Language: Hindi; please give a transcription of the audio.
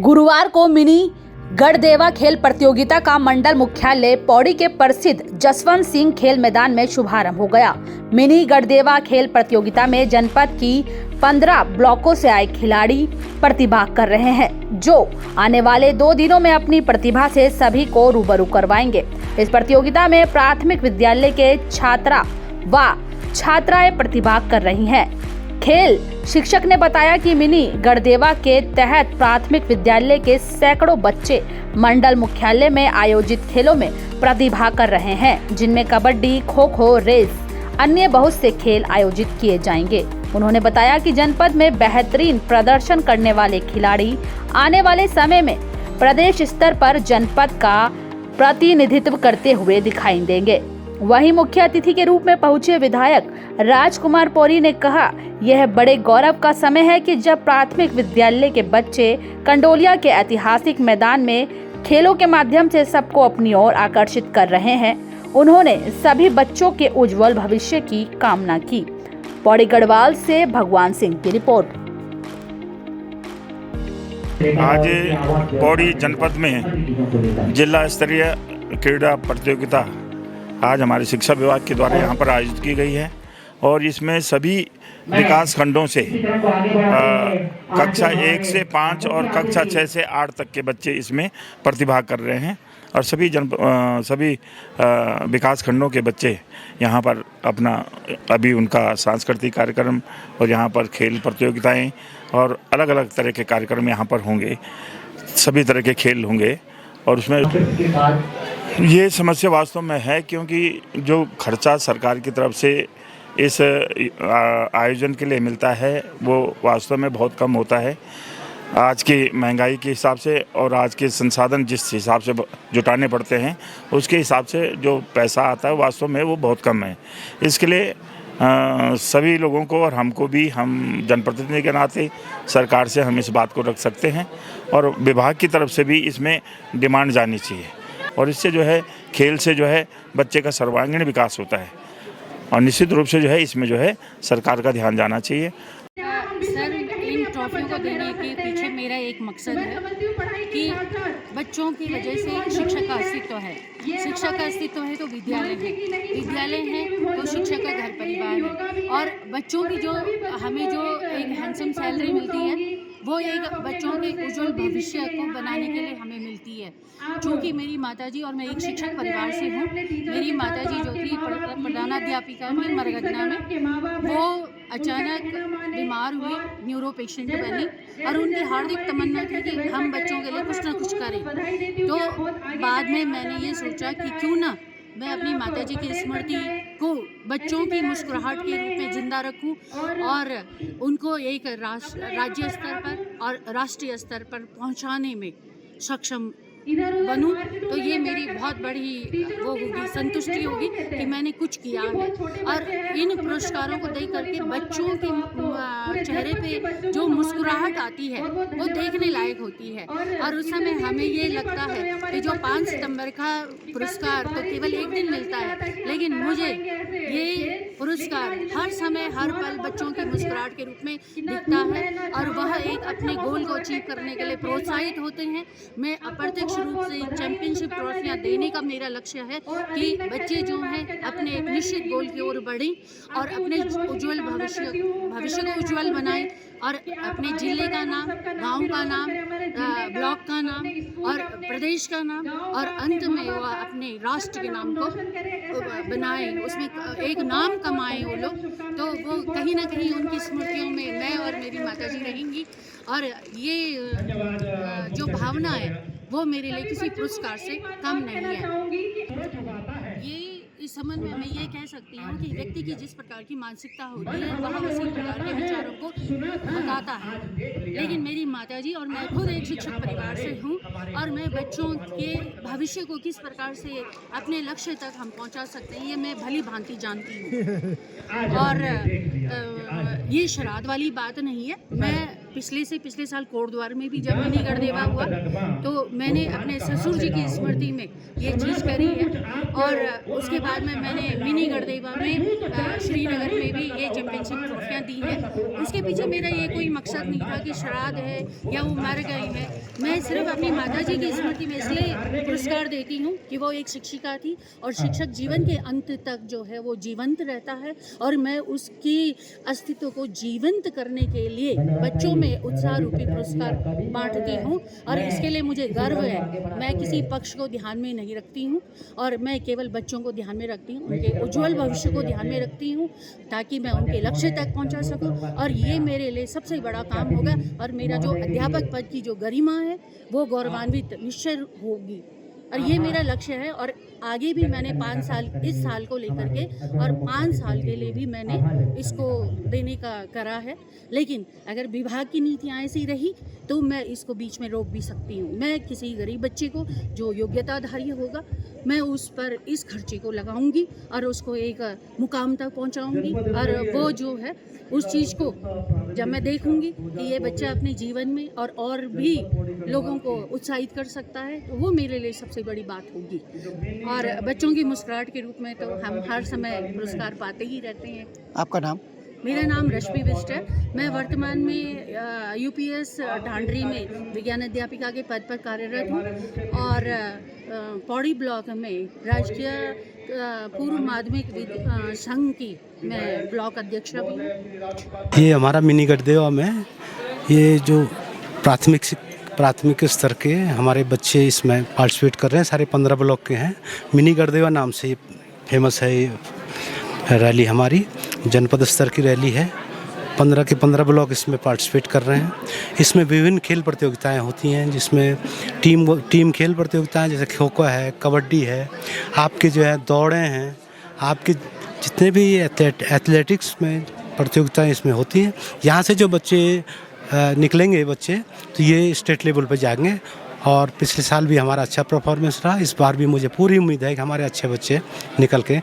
गुरुवार को मिनी गढ़देवा खेल प्रतियोगिता का मंडल मुख्यालय पौड़ी के प्रसिद्ध जसवंत सिंह खेल मैदान में शुभारंभ हो गया। मिनी गढ़देवा खेल प्रतियोगिता में जनपद की 15 ब्लॉकों से आए खिलाड़ी प्रतिभाग कर रहे हैं, जो आने वाले 2 दिनों में अपनी प्रतिभा से सभी को रूबरू करवाएंगे। इस प्रतियोगिता में प्राथमिक विद्यालय के छात्रा व छात्राएं प्रतिभाग कर रही हैं। खेल शिक्षक ने बताया कि मिनी गढ़देवा के तहत प्राथमिक विद्यालय के सैकड़ों बच्चे मंडल मुख्यालय में आयोजित खेलों में प्रतिभाग कर रहे हैं, जिनमें कबड्डी, खो-खो, रेस, अन्य बहुत से खेल आयोजित किए जाएंगे। उन्होंने बताया कि जनपद में बेहतरीन प्रदर्शन करने वाले खिलाड़ी आने वाले समय में प्रदेश स्तर पर जनपद का प्रतिनिधित्व करते हुए दिखाई देंगे। वहीं मुख्य अतिथि के रूप में पहुंचे विधायक राजकुमार पौरी ने कहा, यह बड़े गौरव का समय है कि जब प्राथमिक विद्यालय के बच्चे कंडोलिया के ऐतिहासिक मैदान में खेलों के माध्यम से सबको अपनी ओर आकर्षित कर रहे हैं। उन्होंने सभी बच्चों के उज्जवल भविष्य की कामना की। पौड़ी गढ़वाल से भगवान सिंह की रिपोर्ट। आज पौड़ी जनपद में जिला स्तरीय क्रीड़ा प्रतियोगिता आज हमारे शिक्षा विभाग के द्वारा यहाँ पर आयोजित की गई है और इसमें सभी विकास खंडों से कक्षा 1 से 5 और कक्षा 6 से 8 तक के बच्चे इसमें प्रतिभाग कर रहे हैं और सभी विकास खंडों के बच्चे यहाँ पर अपना अभी उनका सांस्कृतिक कार्यक्रम और यहाँ पर खेल प्रतियोगिताएं और अलग अलग तरह के कार्यक्रम यहाँ पर होंगे। सभी तरह के खेल होंगे और उसमें ये समस्या वास्तव में है क्योंकि जो खर्चा सरकार की तरफ से इस आयोजन के लिए मिलता है वो वास्तव में बहुत कम होता है। आज की महंगाई के हिसाब से और आज के संसाधन जिस हिसाब से जुटाने पड़ते हैं उसके हिसाब से जो पैसा आता है वास्तव में वो बहुत कम है। इसके लिए सभी लोगों को और हमको भी, हम जनप्रतिनिधि के नाते सरकार से हम इस बात को रख सकते हैं और विभाग की तरफ से भी इसमें डिमांड जानी चाहिए और इससे जो है खेल से जो है बच्चे का सर्वांगीण विकास होता है और निश्चित रूप से जो है इसमें जो है सरकार का ध्यान जाना चाहिए। सर, इन ट्रॉफियों को देने के पीछे मेरा एक मकसद है कि बच्चों की वजह से शिक्षा का अस्तित्व है। शिक्षा का अस्तित्व है तो विद्यालय है तो शिक्षा का घर परिवार है और बच्चों की जो हमें जो एक हैंडसम सैलरी मिलती है वो एक बच्चों के उज्जवल भविष्य को बनाने के लिए हमें मिलती है। चूँकि मेरी माताजी और मैं एक शिक्षक परिवार से हूँ, मेरी माताजी जो थी प्रधानाध्यापिका थी मरगदना में, वो अचानक बीमार हुई, न्यूरो पेशेंट बनी और उनकी हार्दिक तमन्ना थी कि हम बच्चों के लिए कुछ ना कुछ करें। तो बाद में मैंने ये सोचा कि क्यों ना मैं अपनी माताजी की स्मृति को बच्चों की मुस्कुराहट के रूप में जिंदा रखूं और उनको एक राज्य स्तर पर और राष्ट्रीय स्तर पर पहुंचाने में सक्षम बनूं। तो ये मेरी बहुत बड़ी वो होगी, संतुष्टि होगी कि मैंने कुछ किया है और इन पुरस्कारों को देख करके बच्चों के चेहरे पे जो मुस्कुराहट आती है वो देखने लायक होती है और उस समय हमें ये लगता है कि जो 5 सितंबर का पुरस्कार तो केवल एक दिन मिलता है, लेकिन मुझे ये पुरस्कार हर समय हर पल बच्चों की मुस्कुराहट के रूप में दिखता है और वह एक अपने गोल को अचीव करने के लिए प्रोत्साहित होते हैं। मैं अप्रत्यक्ष रूप से चैंपियनशिप ट्रॉफियाँ देने का मेरा लक्ष्य है कि बच्चे जो हैं अपने एक निश्चित गोल की ओर बढ़ें और अपने उज्जवल भविष्य को उज्जवल बनाएं और अपने जिले का नाम, गांव का नाम, ब्लॉक का नाम और प्रदेश का नाम और अंत में वो अपने राष्ट्र के नाम को बनाएं, उसमें एक नाम कमाएं वो लोग। तो वो कहीं ना कहीं उनकी स्मृतियों में मैं और मेरी माताजी रहेंगी और ये जो भावना है वो मेरे लिए किसी पुरस्कार से कम नहीं है। ये इस संबंध में मैं ये कह सकती हूँ कि व्यक्ति की जिस प्रकार की मानसिकता होती है वह उसी प्रकार के विचारों को बताता है, लेकिन मेरी माताजी और मैं खुद एक शिक्षक परिवार से हूँ और मैं बच्चों के भविष्य को किस प्रकार से अपने लक्ष्य तक हम पहुँचा सकते हैं ये मैं भली भांति जानती हूँ और ये शराध वाली बात नहीं है। मैं पिछले साल कोटद्वार में भी जब मिनी गढ़देवा हुआ तो मैंने अपने ससुर जी की स्मृति में ये चीज़ करी है और उसके बाद में मैंने मिनी गढ़देवा में श्रीनगर में भी ये चैंपियनशिप ट्रॉफियाँ दी हैं। उसके पीछे मेरा ये कोई मकसद नहीं था कि श्राद्ध है या वो मर गए हैं। मैं मैं सिर्फ अपनी माताजी की स्मृति में इसलिए पुरस्कार देती हूँ कि वो एक शिक्षिका थी और शिक्षक जीवन के अंत तक जो है वो जीवंत रहता है, और मैं उसकी अस्तित्व को जीवंत करने के लिए बच्चों में उत्साह रूपी पुरस्कार बांटती हूँ। और इसके लिए मुझे गर्व है। मैं किसी पक्ष को ध्यान में नहीं रखती हूँ और मैं केवल बच्चों को ध्यान में रखती हूँ, उनके उज्जवल भविष्य को ध्यान में रखती हूँ ताकि मैं उनके लक्ष्य तक पहुँचा सकूँ। और ये मेरे लिए सबसे बड़ा काम होगा और मेरा जो अध्यापक पद की जो गरिमा है वो गौरवान्वित निश्चय होगी, और ये मेरा लक्ष्य है। और आगे भी मैंने 5 साल, इस साल को लेकर के और 5 साल के लिए भी मैंने इसको देने का करा है। लेकिन अगर विभाग की नीतियाँ ऐसी रही तो मैं इसको बीच में रोक भी सकती हूँ। मैं किसी गरीब बच्चे को जो योग्यताधारी होगा मैं उस पर इस खर्चे को लगाऊंगी और उसको एक मुकाम तक पहुँचाऊँगी, और वो जो है उस चीज़ को जब मैं देखूंगी कि ये बच्चा अपने जीवन में और भी लोगों को उत्साहित कर सकता है तो वो मेरे लिए सबसे बड़ी बात होगी। और बच्चों की मुस्कुराहट के रूप में तो हम हर समय पुरस्कार पाते ही रहते हैं। आपका नाम? मेरा नाम रश्मि बिष्ट है। मैं वर्तमान में यूपीएस ढांडरी में विज्ञान अध्यापिका के पद पर कार्यरत हूँ और पौड़ी ब्लॉक में राष्ट्रीय पूर्व माध्यमिक संघ की मैं ब्लॉक अध्यक्ष भी हूँ। ये हमारा मिनी गढ़देवा में ये जो प्राथमिक स्तर के हमारे बच्चे इसमें पार्टिसिपेट कर रहे हैं, सारे 15 ब्लॉक के हैं। मिनी गढ़देवा नाम से ये फेमस है। ये रैली हमारी जनपद स्तर की रैली है। 15 के 15 ब्लॉक इसमें पार्टिसिपेट कर रहे हैं। इसमें विभिन्न खेल प्रतियोगिताएं होती हैं जिसमें टीम खेल प्रतियोगिताएं जैसे खो खो है, कबड्डी है, आपके जो है दौड़े हैं, आपके जितने भी एथलेटिक्स में प्रतियोगिताएं इसमें होती हैं। यहाँ से जो बच्चे निकलेंगे बच्चे तो ये स्टेट लेवल पर जाएंगे। और पिछले साल भी हमारा अच्छा परफॉर्मेंस रहा, इस बार भी मुझे पूरी उम्मीद है कि हमारे अच्छे बच्चे निकल के